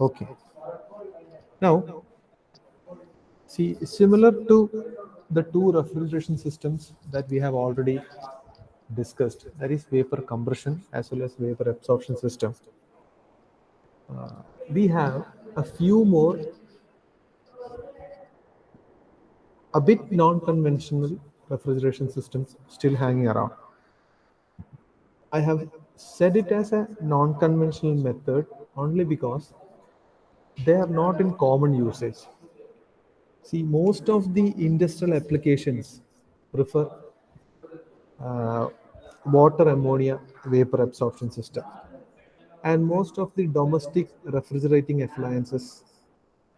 Okay. Now, see, similar to the two refrigeration systems that we have already discussed, that is vapor compression as well as vapor absorption system, we have a few more, a bit non-conventional refrigeration systems still hanging around. I have said it as a non-conventional method only because they are not in common usage. See, most of the industrial applications prefer uh, water ammonia vapor absorption system, and most of the domestic refrigerating appliances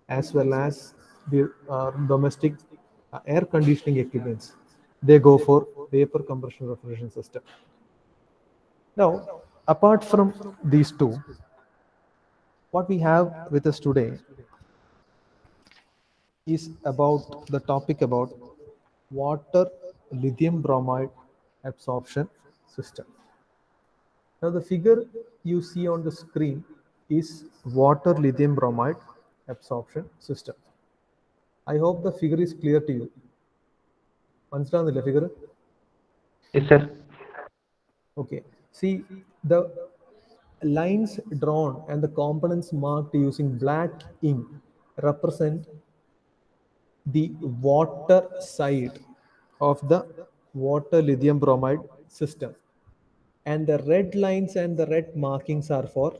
as well as the domestic air conditioning equipments, they go for vapor compression refrigeration system. Now, apart from these two, what we have with us today is about the topic about water lithium bromide absorption system. Now the figure you see on the screen is water lithium bromide absorption system. I hope the figure is clear to you. മനസ്സിലാവുന്നില്ല figure? Yes, sir. Okay. See, the lines drawn and the components marked using black ink represent the water side of the water lithium bromide system, and the red lines and the red markings are for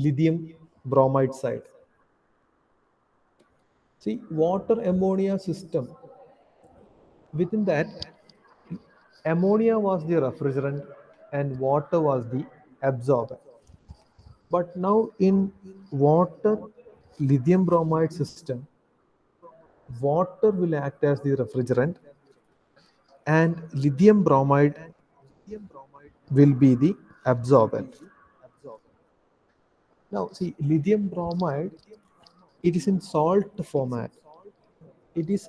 lithium bromide side. See, water ammonia system, within that, ammonia was the refrigerant and water was the absorbent. But now in water lithium bromide system, water will act as the refrigerant and lithium bromide will be the absorbent. Now see, lithium bromide, it is in salt format. It is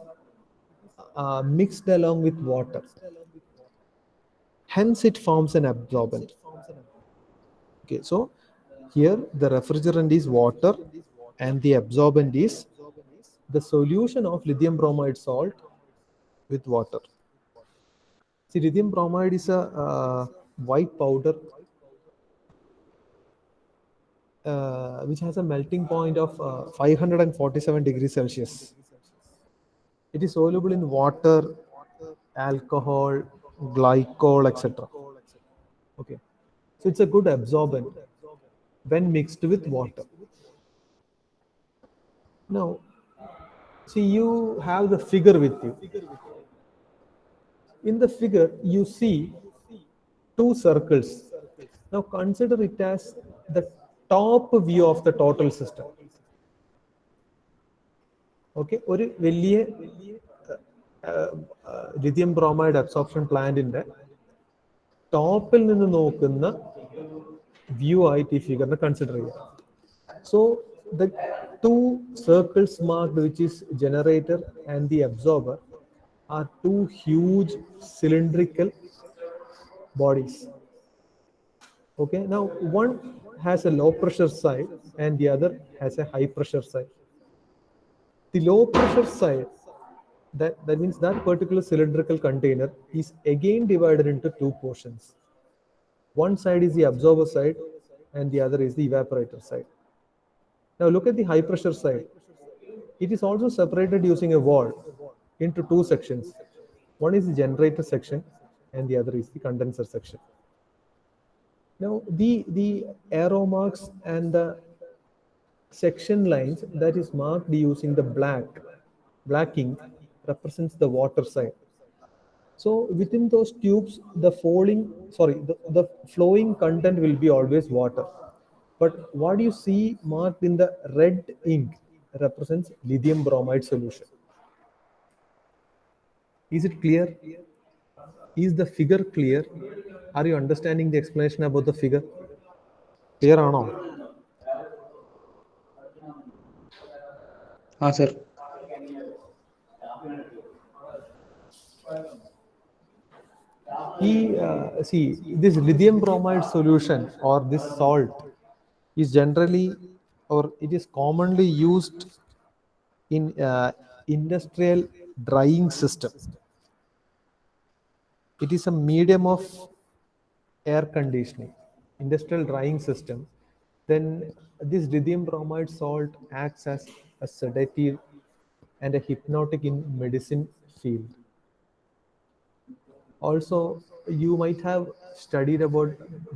mixed along with water. Hence it forms an absorbent. Okay, so here the refrigerant is water and the absorbent is the solution of lithium bromide salt with water. See, lithium bromide is a white powder which has a melting point of 547 degrees Celsius. It is soluble in water, alcohol, glycol, etc. Okay, so it's a good absorbent when mixed with water. Now, see, you have the figure with you. In the figure, you see two circles. Now, consider it as the top view of the total system. Okay, ഒരു വലിയ lithium bromide absorption പ്ലാന്റിന്റെ ടോപ്പിൽ നിന്ന് നോക്കുന്ന view ആയിട്ട് ഈ ഫിഗറിനെ consider ചെയ്യുക. So the two circles marked, which is generator and the absorber, are two huge cylindrical bodies. Okay, now one has a low pressure side and the other has a high pressure side. The low pressure side, that means that particular cylindrical container is again divided into two portions. One side is the absorber side and the other is the evaporator side. Now look at the high pressure side. It is also separated using a wall into two sections. One is the generator section and the other is the condenser section. Now the arrow marks and the section lines that is marked using the black ink represents the water side. So within those tubes, the flowing content will be always water. But what you see marked in the red ink represents lithium bromide solution. Is it clear? Is the figure clear? Are you understanding the explanation about the figure? Clear or not? Ah, sir. See, this lithium bromide solution or this salt is generally or it is commonly used in industrial drying system. It is a medium of air conditioning, industrial drying system. Then this lithium bromide salt acts as a sedative and a hypnotic in medicine field. Also, you might have studied about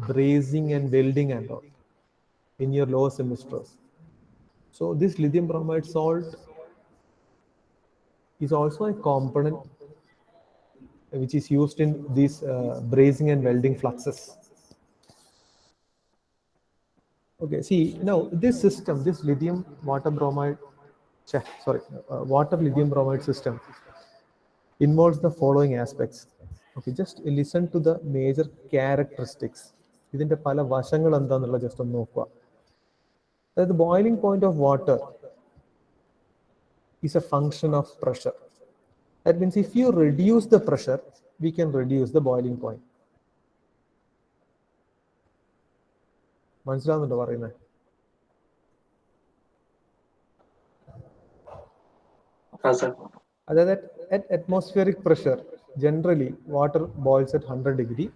brazing and welding and all in your lower semesters. So this lithium bromide salt is also a component which is used in these brazing and welding fluxes. Okay, see now this system, this lithium water bromide, water lithium bromide system involves the following aspects. Okay, just listen to the major characteristics. ഇതിന്റെ പല വശങ്ങൾ എന്താണെന്നുള്ളത് just ഒന്ന് നോക്കുക. അതായത് boiling point of water is a function of pressure. That means if you reduce the pressure, we can reduce the boiling point. മനസ്സിലാവുന്നുണ്ടോ പറയുന്നത്? അതായത് at atmospheric pressure, generally water boils at 100 degree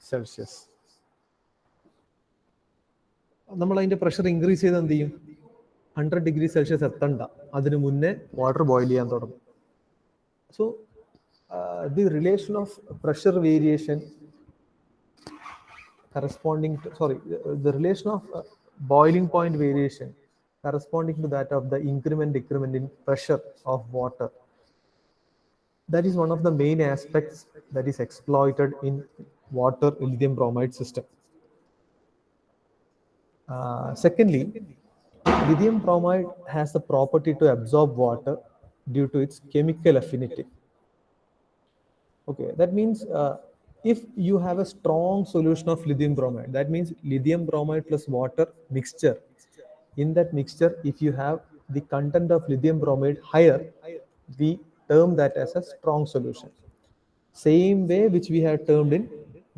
Celsius. നമ്മൾ അതിന്റെ pressure increase ചെയ്ത് എന്ത് ചെയ്യും? 100 degree Celsius എത്തണ്ട, അതിന് മുന്നേ വാട്ടർ ബോയിൽ ചെയ്യാൻ തുടങ്ങും. So the relation of pressure variation corresponding to, the relation of boiling point variation corresponding to that of the decrement in pressure of water, that is one of the main aspects that is exploited in water lithium bromide system. Secondly, lithium bromide has the property to absorb water due to its chemical affinity. Okay, that means if you have a strong solution of lithium bromide, that means lithium bromide plus water mixture. In that mixture, if you have the content of lithium bromide higher, we term that as a strong solution. Same way which we had termed in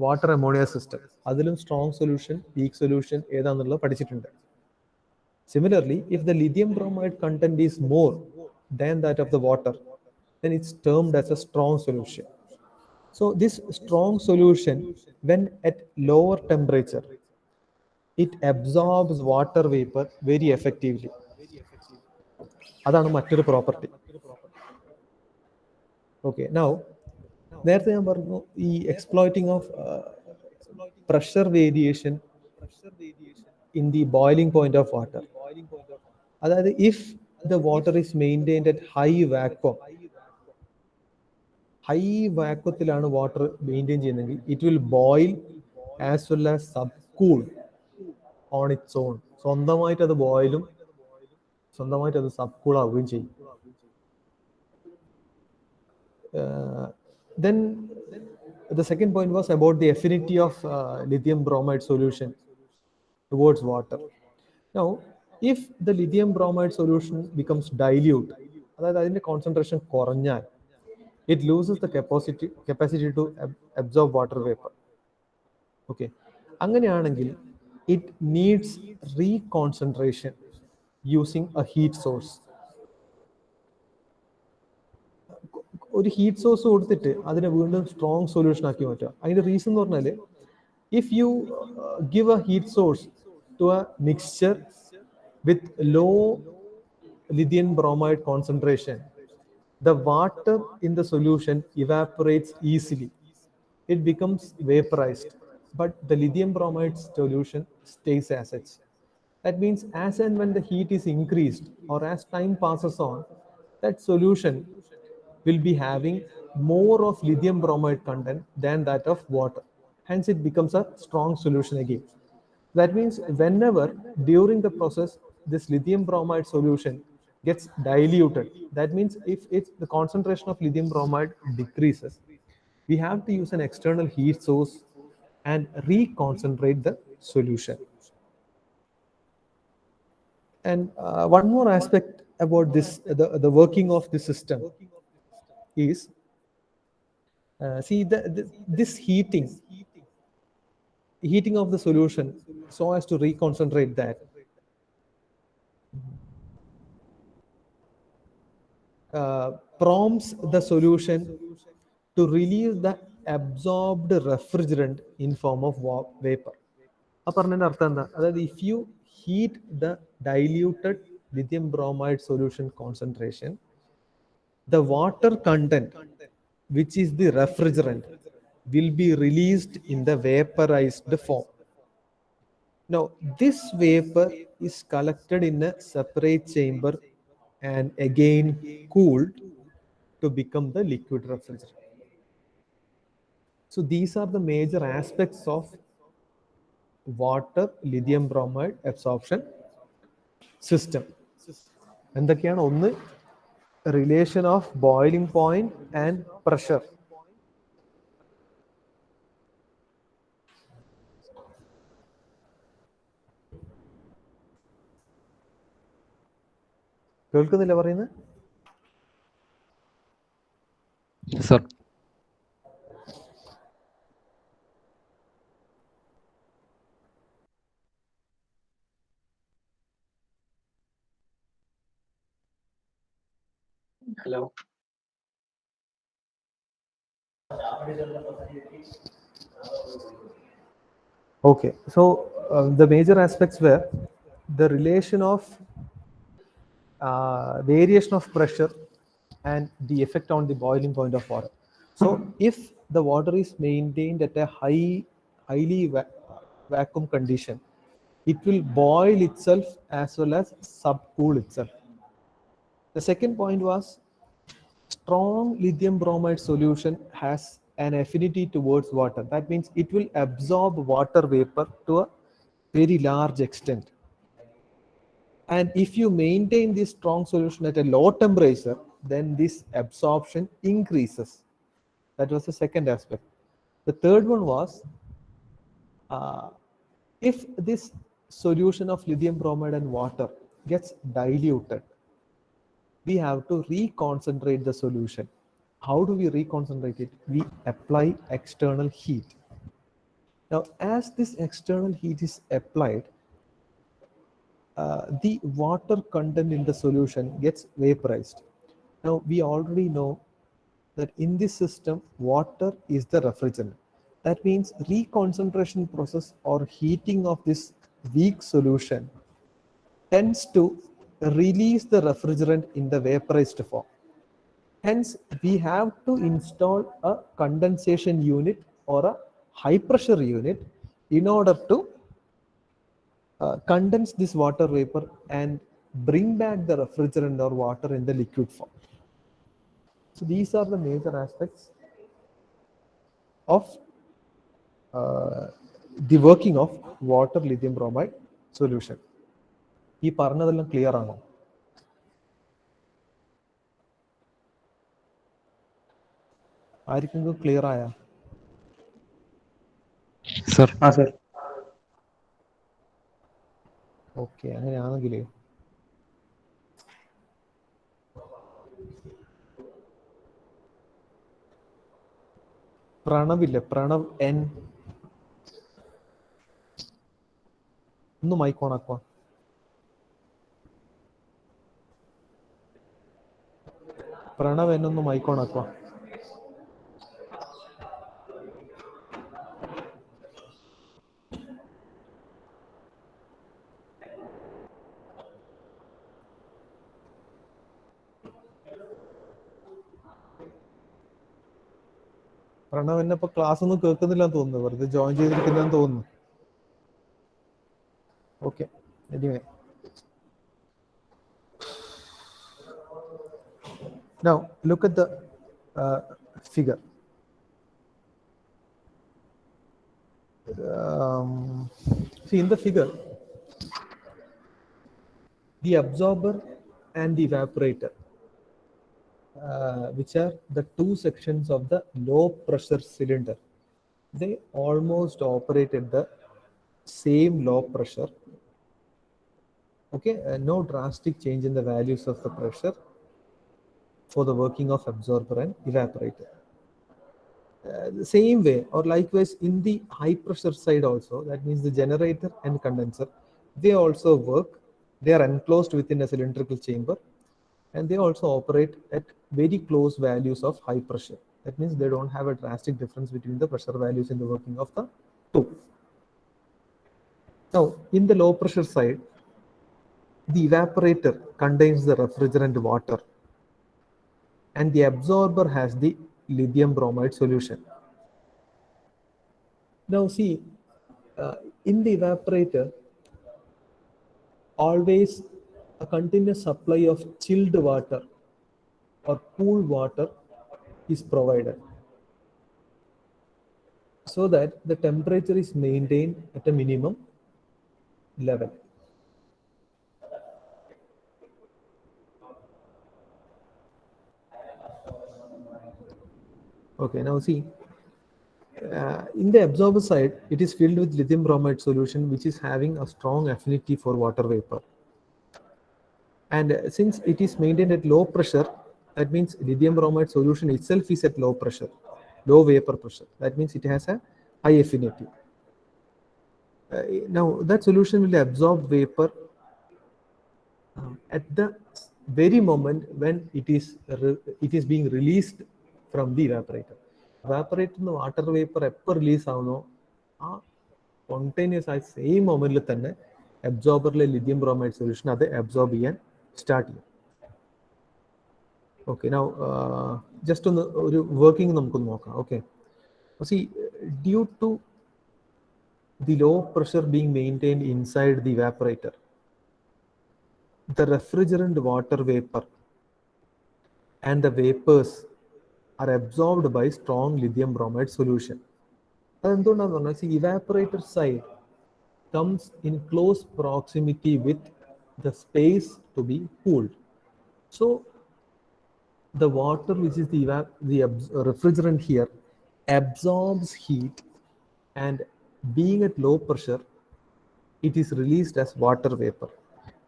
water ammonia system. അതിലും strong solution, weak solution ഏതാണെന്നുള്ളത് പഠിച്ചിട്ടുണ്ട്. Similarly, if the lithium bromide content is more than that of the water, then it's termed as a strong solution. So this strong solution, when at lower temperature, it absorbs water vapor very effectively. അതാണ് മറ്റൊരു property. Okay, now നേരത്തെ ഞാൻ പറഞ്ഞു ഈ exploiting of pressure variation in the boiling point of water. അതായത് if the water is maintained at high വാക്വത്തിലാണ് water maintain ചെയ്യുന്നതെങ്കിൽ it will boil as well as sub cool on its own. സ്വന്തമായിട്ട് അത് ബോയിലും സ്വന്തമായിട്ട് അത് സബ് കൂൾ ആവുകയും ചെയ്യും. Then the second point was about the affinity of lithium bromide solution towards water. Now, if the lithium bromide solution becomes dilute, അതായത് അതിന്റെ concentration കുറഞ്ഞാൽ, it loses the capacity to absorb water vapor. Okay, അങ്ങനെയാണെങ്കിൽ it needs reconcentration using a heat source. ഒരു heat source കൊടുത്തിട്ട് അതിനെ വീണ്ടും strong solution ആക്കി മാറ്റുക. അതിന്റെ റീസൺ എന്ന് പറഞ്ഞാൽ, if you give a heat source to a mixture with low lithium bromide concentration, the water in the solution evaporates easily. It becomes vaporized, but the lithium bromide solution stays as such. That means as and when the heat is increased or as time passes on, that solution will be having more of lithium bromide content than that of water. Hence, it becomes a strong solution again. That means whenever during the process this lithium bromide solution gets diluted, that means if the concentration of lithium bromide decreases, we have to use an external heat source and reconcentrate the solution. And one more aspect about this, the working of the system is, see this heating of the solution so as to reconcentrate that. prompts the solution to release the absorbed refrigerant in form of vapor. ആ പറഞ്ഞതിന്റെ അർത്ഥം എന്താ? അതായത് if you heat the diluted lithium bromide solution concentration, the water content, which is the refrigerant, will be released in the vaporized form. Now, this vapor is collected in a separate chamber and again cooled to become the liquid refrigerant. So these are the major aspects of water lithium bromide absorption system. എന്തൊക്കെയാണ്? ഒന്ന്, relation of boiling point and pressure. കേൾക്കുന്നില്ല പറയുന്നത്? Sir, hello. Okay, so the major aspects were the relation of variation of pressure and the effect on the boiling point of water. So if the water is maintained at a highly vacuum condition, it will boil itself as well as subcool itself. The second point was strong lithium bromide solution has an affinity towards water. That means it will absorb water vapor to a very large extent. And if you maintain this strong solution at a low temperature, then this absorption increases. That was the second aspect. The third one was if this solution of lithium bromide and water gets diluted, we have to reconcentrate the solution. How do we reconcentrate it? We apply external heat. Now, as this external heat is applied, the water content in the solution gets vaporized. Now, we already know that in this system, water is the refrigerant. That means reconcentration process or heating of this weak solution tends to release the refrigerant in the vaporized form. Hence, we have to install a condensation unit or a high pressure unit in order to condense this water vapor and bring back the refrigerant or water in the liquid form. So these are the major aspects of the working of water lithium bromide solution. ഈ പറഞ്ഞതെല്ലാം clear ആണോ? ആർക്കെങ്കിലും clear ആയ? Sir. ആ sir. Okay, അങ്ങനെയാണെങ്കിൽ പ്രണവില്ലേ, Pranav N, ഒന്ന് mic on ആക്കുക. Pranav N ഒന്ന് മൈക്ക് ഓൺ ആക്കുക. പ്രണവ് എന്നെ ഇപ്പൊ ക്ലാസ് ഒന്നും കേൾക്കുന്നില്ലെന്ന് തോന്നുന്നു, വെറുതെ ജോയിൻ ചെയ്തിരിക്കുന്നെന്ന് തോന്നുന്നു. Okay, anyway, now look at the figure. See in the figure, the absorber and the evaporator, which are the two sections of the low pressure cylinder, they almost operate at the same low pressure. Okay, no drastic change in the values of the pressure for the working of absorber and evaporator. The same way or likewise in the high pressure side also, that means the generator and condenser, they also work. They are enclosed within a cylindrical chamber and they also operate at very close values of high pressure. That means they don't have a drastic difference between the pressure values in the working of the two. Now, in the low pressure side, the evaporator contains the refrigerant water and the absorber has the lithium bromide solution. Now see, in the evaporator, always a continuous supply of chilled water or cool water is provided so that the temperature is maintained at a minimum level. Okay, now see, in the absorber side, it is filled with lithium bromide solution, which is having a strong affinity for water vapor. And since it is maintained at low pressure, that means lithium bromide solution itself is at low pressure, low vapor pressure. That means it has a high affinity. Now that solution will absorb vapor at the very moment when it is being released from the evaporator. Evaporator water vapor എപ്പോൾ release ആവുന്നോ ആ spontaneous ആയ same മൊമെന്റിൽ തന്നെ അബ്സോർബറിലെ lithium bromide solution അത് absorb ചെയ്യാൻ start ചെയ്യും. ഓക്കെ, നൗ ജസ്റ്റ് ഒന്ന് ഒരു വർക്കിംഗ് നമുക്കൊന്ന് നോക്കാം. Okay, see due to the low pressure being maintained inside the evaporator, the refrigerant water vapor and the vapors are absorbed by strong lithium bromide solution. അതെന്തുകൊണ്ടാന്ന് പറഞ്ഞാൽ evaporator side comes in close proximity with the space to be cooled. So the water, which is the refrigerant here, absorbs heat, and being at low pressure, it is released as water vapor.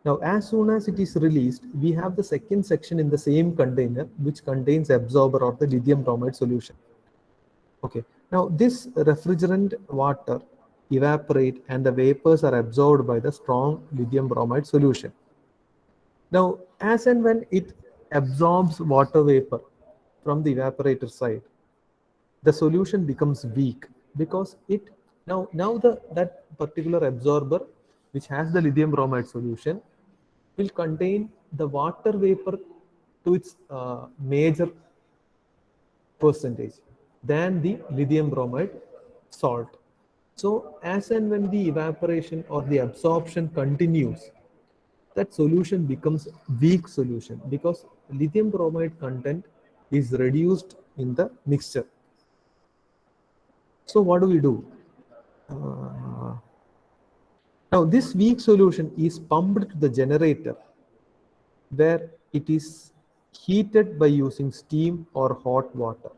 Now, as soon as it is released, we have the second section in the same container, which contains absorber or the lithium bromide solution. Okay, now this refrigerant water evaporate and the vapors are absorbed by the strong lithium bromide solution. Now, as and when it absorbs water vapor from the evaporator side, the solution becomes weak because it now that particular absorber, which has the lithium bromide solution, will contain the water vapor to its major percentage than the lithium bromide salt. So as and when the evaporation or the absorption continues, that solution becomes weak solution because lithium bromide content is reduced in the mixture. So what do we do? Now this weak solution is pumped to the generator, where it is heated by using steam or hot water.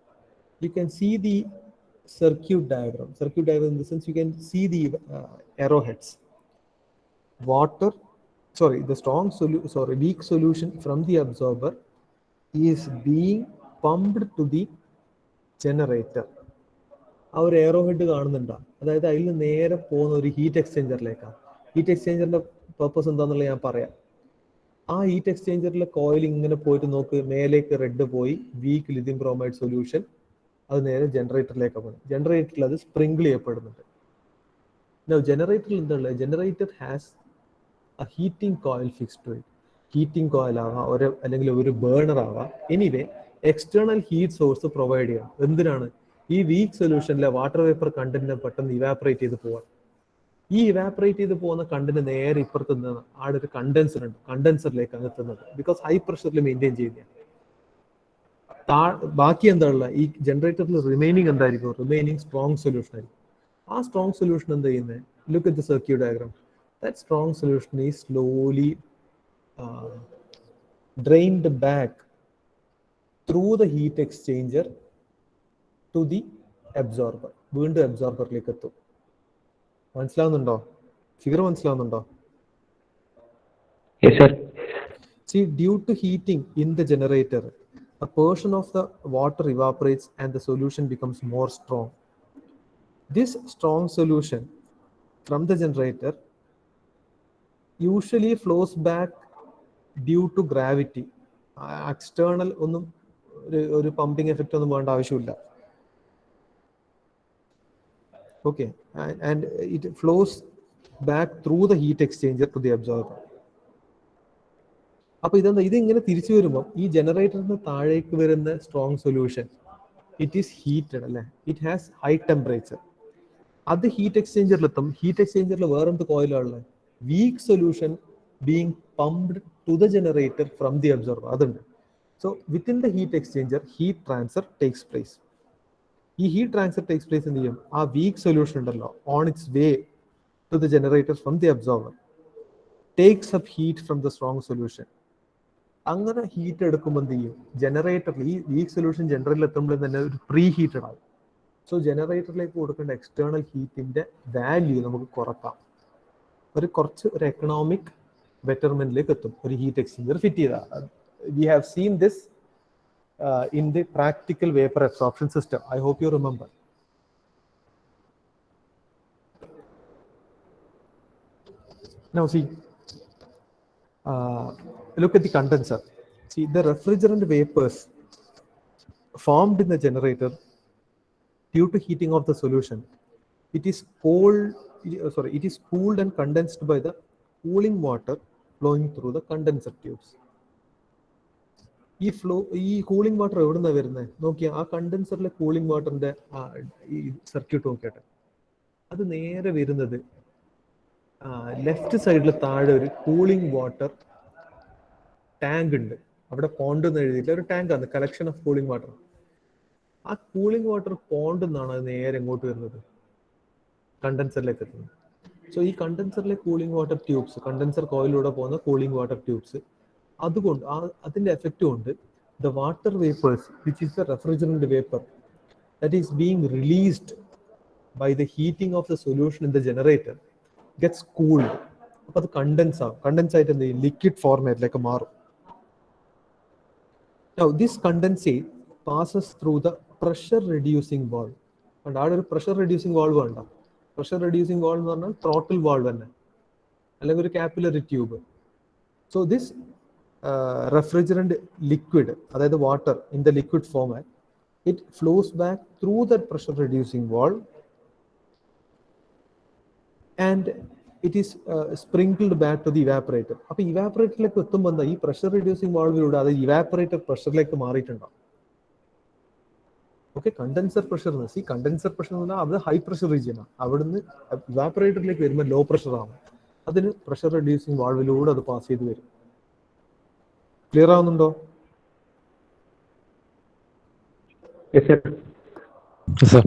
You can see the circuit diagram. Circuit diagram in the sense you can see the arrowheads. The weak solution from the absorber is being pumped to the generator. ആ ഒരു aero head കാണുന്നുണ്ടോ? അതായത് അതിൽ നേരെ പോകുന്ന ഒരു heat എക്സ്ചേഞ്ചറിലേക്കാണ്. Heat എക്സ്ചേഞ്ചറിന്റെ purpose എന്താണെന്നുള്ളത് ഞാൻ പറയാം. ആ ഹീറ്റ് എക്സ്ചേഞ്ചറിലെ കോയിൽ ഇങ്ങനെ പോയിട്ട് നോക്ക്, മേലേക്ക് റെഡ് പോയി വീക്ക് ലിഥിയം ബ്രോമൈഡ് സൊല്യൂഷൻ അത് നേരെ ജനറേറ്ററിലേക്ക് പോകും. ജനറേറ്ററിൽ അത് സ്പ്രിങ്കിൾ ചെയ്യപ്പെടുന്നുണ്ട്. ജനറേറ്ററിൽ എന്തുള്ളത്? Generator has a heating coil fixed to it. Heating coil ആവാം, അല്ലെങ്കിൽ ഒരു ബേണർ ആവാം. Anyway external heat source provide ചെയ്യാം. എന്തിനാണ്? ഈ വീക്ക് സൊല്യൂഷനിലെ വാട്ടർ വേപ്പർ കണ്ടന്റിനെ പെട്ടെന്ന് ഇവാപറേറ്റ് ചെയ്ത് പോവാൻ. ഈ ഇവാപറേറ്റ് ചെയ്ത് പോകുന്ന കണ്ടന്റ് നേരെ ഇപ്പുറത്ത് നിന്ന് ആടെ ഒരു കണ്ടൻസർ ഉണ്ട്, കണ്ടൻസറിലേക്കാണ് എത്തുന്നത്. ബിക്കോസ് ഹൈ പ്രഷറിൽ മെയിൻറ്റെയിൻ ചെയ്യുന്ന ബാക്കി എന്താ ഉള്ള ഈ ജനറേറ്ററിൽ റിമൈനിങ് എന്തായിരിക്കും? റിമൈനിങ് സ്ട്രോങ് സൊല്യൂഷൻ ആയിരിക്കും. ആ സ്ട്രോങ് സൊല്യൂഷൻ എന്താ ചെയ്യുന്നത്? Look at the circuit diagram. That strong solution is slowly drained back through the heat exchanger to the absorber. വീണ്ടും അബ്സോർബറിലേക്ക് എത്തും. മനസ്സിലാവുന്നുണ്ടോ? ഫിഗർ മനസ്സിലാവുന്നുണ്ടോ? Yes, sir. See, due to heating in the generator, a portion of the water evaporates and the solution becomes more strong. This strong solution from the generator usually flows back due to gravity external ഒന്നും ഒരു pumping effect ഒന്നും വേണ്ട ആവശ്യമില്ല. Okay, and it flows back through the heat exchanger to the absorber. അപ്പൊ ഇതിങ്ങനെ തിരിച്ചു വരുമ്പോൾ ഈ ജനറേറ്ററിന് താഴേക്ക് വരുന്ന strong solution it is heated അല്ലേ, ഇറ്റ് ഹാസ് ഹൈ ടെമ്പറേച്ചർ. അത് ഹീറ്റ് എക്സ്ചേഞ്ചറിലെത്തും. ഹീറ്റ് എക്സ്ചേഞ്ചറിൽ വേറെന്ത് കോയിലുള്ളത്, weak solution being pumped to the generator from the absorber, അതുണ്ട്. So within the heat exchanger heat transfer takes place. ഈ ഹീറ്റ് ട്രാൻസ്ഫർ ടേക്സ് പ്ലേസ് എന്ത് ചെയ്യും, ആ വീക്ക് സൊല്യൂഷൻ ഉണ്ടല്ലോ on its way to the generator from the absorber takes up heat from the strong solution. അങ്ങനെ heat എടുക്കുമ്പോൾ എന്ത് ചെയ്യും, ജനറേറ്ററിൽ ഈ വീക്ക് സൊല്യൂഷൻ ജനറേറ്ററിൽ എത്തുമ്പോൾ തന്നെ ഒരു പ്രീ ഹീറ്റഡ് ആകും. സോ ജനറേറ്ററിലേക്ക് കൊടുക്കേണ്ട എക്സ്റ്റേണൽ ഹീറ്റിന്റെ വാല്യൂ നമുക്ക് കുറക്കാം. ഒരു എക്കണോമിക് ബെറ്റർമെന്റിലേക്ക് എത്തും ഒരു ഹീറ്റ് എക്സ്ചേഞ്ചർ ഫിറ്റ് ചെയ്താൽ. We have seen this in the practical vapor absorption system. I hope you remember. Now see, look at the condenser. See, the refrigerant vapors formed in the generator due to heating of the solution, it is cooled and condensed by the cooling water flowing through the condenser tubes. ഈ cooling water എവിടെ നിന്നാണ് വരുന്നത് നോക്കിയാൽ, ആ കണ്ടൻസറിലെ cooling വാട്ടറിന്റെ ഈ circuit നോക്കിയാട്ടെ, അത് നേരെ വരുന്നത് ലെഫ്റ്റ് സൈഡിൽ താഴെ ഒരു കൂളിംഗ് വാട്ടർ ടാങ്ക് ഉണ്ട്. അവിടെ പോണ്ട് എന്ന് എഴുതിയില്ല, ഒരു ടാങ്കാണ്, കളക്ഷൻ ഓഫ് കൂളിംഗ് വാട്ടർ. ആ കൂളിംഗ് വാട്ടർ പോണ്ട് നിന്നാണ് അത് നേരെ എങ്ങോട്ട് വരുന്നത്, കണ്ടൻസറിലേക്ക് എത്തുന്നത്. സോ ഈ കണ്ടൻസറിലെ കൂളിംഗ് വാട്ടർ ട്യൂബ്സ്, കണ്ടൻസർ കോയിലൂടെ പോകുന്ന കൂളിംഗ് വാട്ടർ ട്യൂബ്സ്, അതുകൊണ്ട് അതിന്റെ എഫക്റ്റ് കൊണ്ട് the water vapors, which is the refrigerant vapor that is being released by the heating of the solution in the generator, gets cooled. അപ്പോൾ അത് contents ആയിട്ട് എന്ത് ചെയ്യും, liquid ഫോർമാറ്റിലേക്ക് മാറും. Now this condensate passes through the pressure reducing valve. and അവിടെ ഒരു pressure reducing valve വേണ്ട. Pressure reducing valve എന്ന് പറഞ്ഞാൽ ത്രോട്ടിൽ വാൾവ് തന്നെ, അല്ലെങ്കിൽ ഒരു capillary tube. So this refrigerant liquid, അതായത് water in the liquid format, it flows back through that pressure reducing valve and it is sprinkled back to the evaporator. അപ്പോൾ ഇവാപറേറ്ററിലേക്ക് എത്തുമ്പോൾ എന്താ, ഈ പ്രഷർ റെഡ്യൂസിങ് വാൾവിലൂടെ അത് ഇവാപറേറ്റർ പ്രഷറിലേക്ക് മാറിയിട്ടുണ്ടാവും. Okay, condenser pressure condenser pressure എന്ന് പറഞ്ഞാൽ അത് ഹൈ പ്രഷർ റീജിയൻ ആണ്. അവിടുന്ന് ഇവാപറേറ്ററിലേക്ക് വരുമ്പോൾ ലോ പ്രഷർ ആണ്. അതിന് പ്രഷർ റെഡ്യൂസിങ് വാൾവിലൂടെ അത് പാസ് ചെയ്ത് വരും. ക്ലിയർ ആവുന്നുണ്ടോ? Yes, sir. Yes, sir.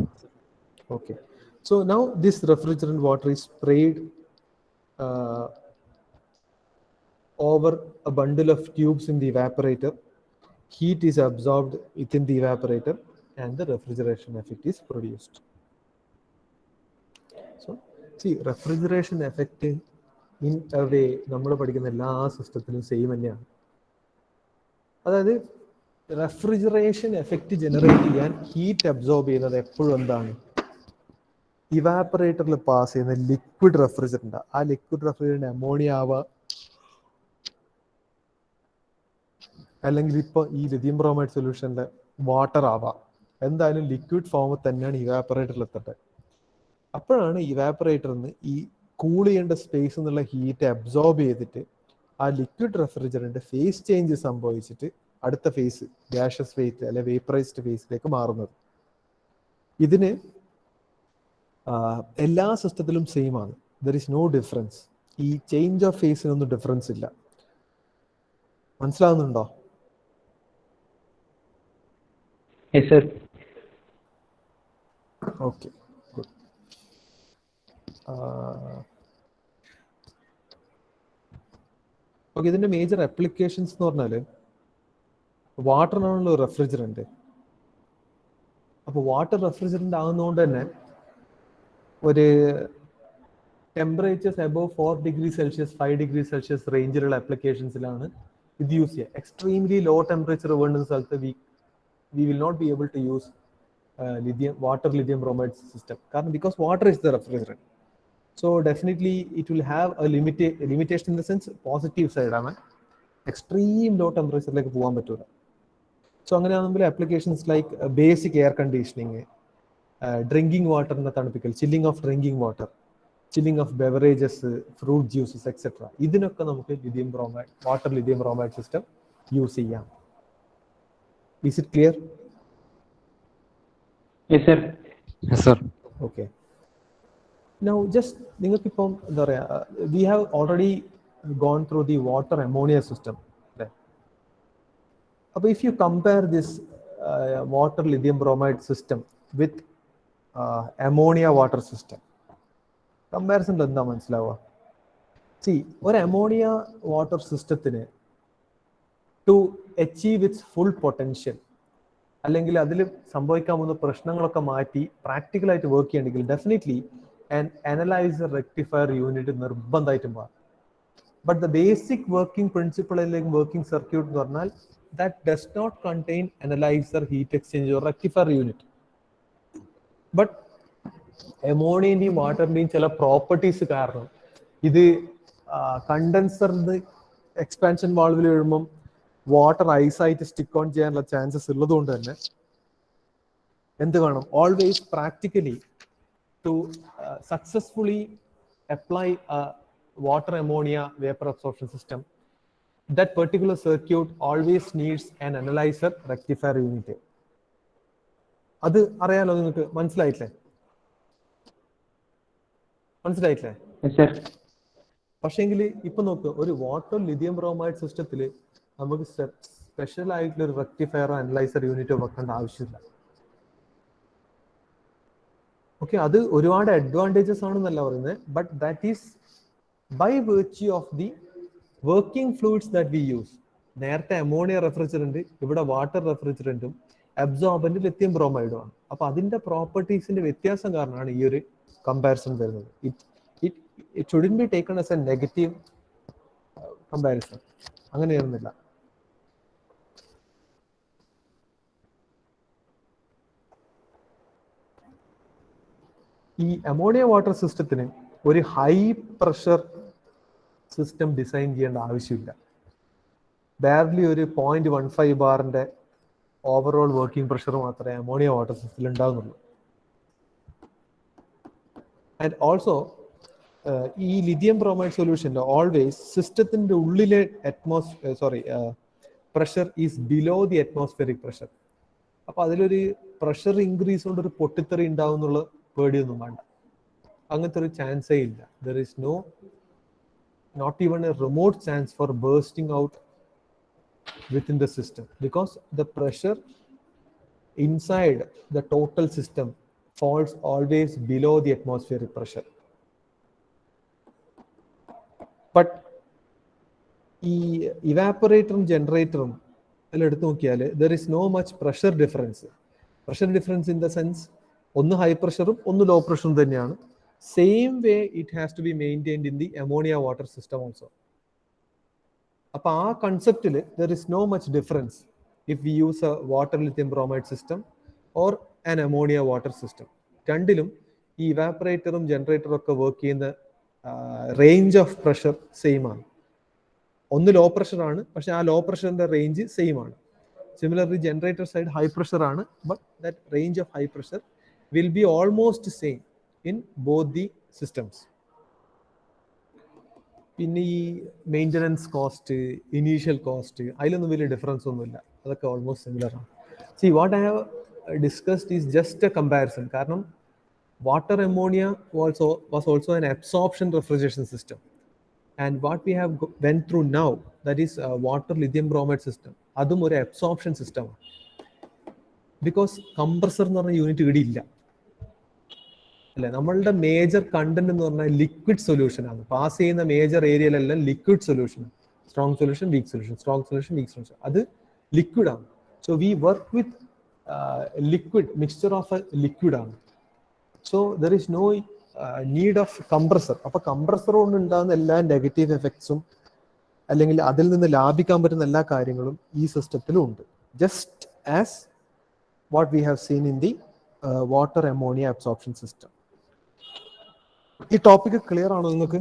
Okay. So now this refrigerant water is sprayed over a bundle of tubes in the evaporator. Heat is absorbed within the evaporator and the refrigeration effect is produced. So see, refrigeration effect in a way നമ്മൾ പഠിക്കുന്ന എല്ലാ സിസ്റ്റത്തിലും same തന്നെയാണ്. അതായത് refrigeration effect generate ചെയ്യാൻ heat absorb ചെയ്യുന്നത് എപ്പോഴും എന്താണ്, ഇവാപറേറ്ററിൽ പാസ് ചെയ്യുന്ന ലിക്വിഡ് റെഫ്രിജറന്റ്. ആ ലിക്വിഡ് റെഫ്രിജറന്റ് അമോണിയ ആവാം, അല്ലെങ്കിൽ ഇപ്പൊ ഈ ലിഥിയം ബ്രോമൈഡ് സൊല്യൂഷനിലെ വാട്ടർ ആവാം. എന്തായാലും ലിക്വിഡ് ഫോമിൽ തന്നെയാണ് ഇവാപറേറ്ററിൽ എത്തട്ടെ. അപ്പോഴാണ് ഇവാപറേറ്ററിന് ഈ കൂൾ ചെയ്യേണ്ട സ്പേസ് എന്നുള്ള ഹീറ്റ് അബ്സോർബ് ചെയ്തിട്ട് ആ ലിക്വിഡ് റെഫ്രിജറന്റ് ഫേസ് ചേഞ്ച് സംഭവിച്ചിട്ട് അടുത്ത ഫേസ് ഗ്യാഷ്യസ് ഫേസ് അല്ലെ വേപ്പറൈസ്ഡ് ഫേസിലേക്ക് മാറുന്നത്. ഇതിന് എല്ലാ സിസ്റ്റത്തിലും സെയിം ആണ്. There is no difference. ഈ ചേഞ്ച് ഓഫ് ഫേസിനൊന്നും ഡിഫറൻസ് ഇല്ല. മനസ്സിലാവുന്നുണ്ടോ? Yes, sir. Okay, good. Okay, ഇതിന്റെ മേജർ ആപ്ലിക്കേഷൻസ് എന്ന് പറഞ്ഞാല് വാട്ടറിനാണല്ലോ റെഫ്രിജറന്റ്. അപ്പോൾ വാട്ടർ റെഫ്രിജറന്റ് ആകുന്നതുകൊണ്ട് തന്നെ ഒരു temperatures above 4 degree Celsius 5 degree Celsius റേഞ്ചിലുള്ള ആപ്ലിക്കേഷൻസിലാണ് ഇത് യൂസ് ചെയ്യുക. എക്സ്ട്രീംലി ലോ ടെമ്പറേച്ചർ വേണ്ടുന്ന സ്ഥലത്ത് we will not be able to use lithium bromide system, because water is the refrigerant. So definitely it will have a limitation in the sense positive side. Extreme low ടെമ്പറേച്ചറിലേക്ക് പോകാൻ പറ്റൂല. So അങ്ങനെയാണെങ്കിൽ applications like basic air conditioning, drinking വാട്ടറിനെ തണുപ്പിക്കൽ, chilling of drinking water, chilling of beverages, fruit juices etcetera, ഇതിനൊക്കെ നമുക്ക് lithium bromide, water lithium bromide system use ചെയ്യാം. Is it clear? Yes, sir. Yes, sir. Okay. Now just നിങ്ങൾക്കിപ്പം എന്താ പറയുക, we have already gone through the water ammonia system അല്ലേ? അപ്പോൾ if you compare this water lithium bromide system with ammonia water system, കമ്പാരിസണിൽ എന്താ മനസ്സിലാവുക? See, ഒരു ammonia water സിസ്റ്റത്തിന് to achieve its full potential, അല്ലെങ്കിൽ അതിൽ സംഭവിക്കാൻ പോകുന്ന പ്രശ്നങ്ങളൊക്കെ മാറ്റി പ്രാക്ടിക്കലായിട്ട് വർക്ക് ചെയ്യണമെങ്കിൽ definitely an analyser rectifier unit നിർബന്ധമായിട്ടും മാറും. But the basic working principle അല്ലെങ്കിൽ വർക്കിംഗ് സർക്യൂട്ട് എന്ന് പറഞ്ഞാൽ that does not contain analyser, heat exchanger, rectifier unit. But അമോണിയന്റെയും വാട്ടറിന്റെയും ചില പ്രോപ്പർട്ടീസ് കാരണം ഇത് കണ്ടൻസറിന് എക്സ്പാൻഷൻ വാൾവിൽ വീഴുമ്പം വാട്ടർ ഐസായിട്ട് സ്റ്റിക്ക് ഓൺ ചെയ്യാനുള്ള ചാൻസസ് ഉള്ളതുകൊണ്ട് തന്നെ എന്ത് വേണം, always practically to successfully apply water ammonia vapour absorption system, that particular circuit always needs an analyzer rectifier unit. അത് അറിയാലോ നിങ്ങൾക്ക്? മനസ്സിലായിട്ടില്ലേ? Yes, sir. പക്ഷേങ്കിൽ ഇപ്പൊ നോക്ക്, ഒരു വാട്ടർ ലിഥിയം ബ്രോമൈഡ് സിസ്റ്റത്തിൽ നമുക്ക് സ്പെഷ്യൽ ആയിട്ടുള്ള ഒരു റെക്ടിഫയറോ അനലൈസർ യൂണിറ്റോ വെക്കേണ്ട ആവശ്യമില്ല. ഓക്കെ, അത് ഒരുപാട് അഡ്വാൻറ്റേജസ് ആണെന്നല്ല പറയുന്നത്, but that is by virtue of the working fluids that we use. നേരത്തെ അമോണിയ റെഫ്രിജറന്റ്, ഇവിടെ വാട്ടർ റെഫ്രിജറന്റും അബ്സോർബന്റ് ലിഥിയം ബ്രോമൈഡും ആണ്. അപ്പൊ അതിന്റെ പ്രോപ്പർട്ടീസിന്റെ വ്യത്യാസം കാരണമാണ് ഈ ഒരു കമ്പാരിസൺ വരുന്നത്. It shouldn't be taken as a negative comparison. അങ്ങനെയൊന്നുമില്ല. ഈ അമോണിയ വാട്ടർ സിസ്റ്റത്തിന് ഒരു ഹൈ പ്രഷർ സിസ്റ്റം ഡിസൈൻ ചെയ്യേണ്ട ആവശ്യമില്ല. ബാർലി ഒരു 0.15 ബാറിന്റെ ഓവറോൾ വർക്കിംഗ് പ്രഷർ മാത്രമേ അമോണിയ വാട്ടർ സിസ്റ്റത്തിൽ ഉണ്ടാകുന്നുള്ളൂ. ആൻഡ് ഓൾസോ ഈ ലിഥിയം ബ്രോമൈഡ് സൊല്യൂഷനിൽ ഓൾവേസ് സിസ്റ്റത്തിന്റെ ഉള്ളിലെ pressure is below the atmospheric pressure. അപ്പൊ അതിലൊരു പ്രഷർ ഇൻക്രീസ് കൊണ്ട് ഒരു പൊട്ടിത്തെറി ഉണ്ടാവും എന്നുള്ള പേടിയൊന്നും വേണ്ട. അങ്ങനത്തെ ഒരു ചാൻസേ ഇല്ല. There is not even a remote chance for bursting out within the system, because the pressure inside the total system falls always below the atmospheric pressure. But ഈ ഇവാപ്പറേറ്ററും ജനറേറ്ററും എല്ലാം എടുത്തു നോക്കിയാൽ there is no much pressure difference. Pressure difference in the sense, ഒന്ന് high പ്രഷറും ഒന്ന് law പ്രഷറും തന്നെയാണ്. Same way it has to be maintained in the ammonia water system also. അപ്പോൾ ആ കൺസെപ്റ്റിൽ there is no much difference if we use a water lithium bromide system or an ammonia water system. രണ്ടിലും ഈ ഇവാപ്പറേറ്ററും ജനറേറ്ററും ഒക്കെ work ചെയ്യുന്ന range of pressure same ആണ്. ഒന്ന് low pressure ആണ്, പക്ഷെ ആ ലോ പ്രഷറിന്റെ റേഞ്ച് സെയിം ആണ്. Similarly generator side high pressure ആണ്, but that range of high pressure will be almost same in both the systems. പിന്നെ ഈ മെയിൻ്റനൻസ് കോസ്റ്റ്, ഇനീഷ്യൽ കോസ്റ്റ്, അതിലൊന്നും വലിയ ഡിഫറൻസ് ഒന്നുമില്ല. അതൊക്കെ ഓൾമോസ്റ്റ് സിമിലർ ആണ്. See, what I have discussed is just a comparison. കാരണം water ammonia was also an absorption refrigeration system, and what we have went through now, that is water lithium bromide system, അതും ഒരു absorption system ആണ്. Because compressor എന്ന് പറഞ്ഞ unit ഇവിടെ ഇല്ല അല്ലെ. നമ്മളുടെ മേജർ കണ്ടന്റ് എന്ന് പറഞ്ഞാൽ ലിക്വിഡ് സൊല്യൂഷൻ ആണ്. പാസ് ചെയ്യുന്ന മേജർ ഏരിയയിലെല്ലാം liquid solution, strong solution, weak solution, strong solution, weak solution, അത് ലിക്വിഡ് ആണ്. So we work with liquid, mixture of a liquid ആണ്. So there is no need of compressor. അപ്പൊ compressor കൊണ്ട് ഉണ്ടാകുന്ന എല്ലാ നെഗറ്റീവ് എഫക്ട്സും അല്ലെങ്കിൽ അതിൽ നിന്ന് ലാഭിക്കാൻ പറ്റുന്ന എല്ലാ കാര്യങ്ങളും ഈ സിസ്റ്റത്തിലും ഉണ്ട്. Just as what we have seen in the water ammonia absorption system. ഈ ടോപ്പിക് ക്ലിയർ ആണോ നിങ്ങൾക്ക്?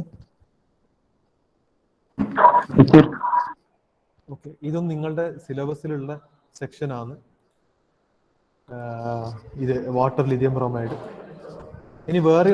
ഓക്കെ, ഇതും നിങ്ങളുടെ സിലബസിലുള്ള സെക്ഷനാണ്. ഇത് വാട്ടർ ലിഥിയം ബ്രോമൈഡ്. ഇനി വേറെ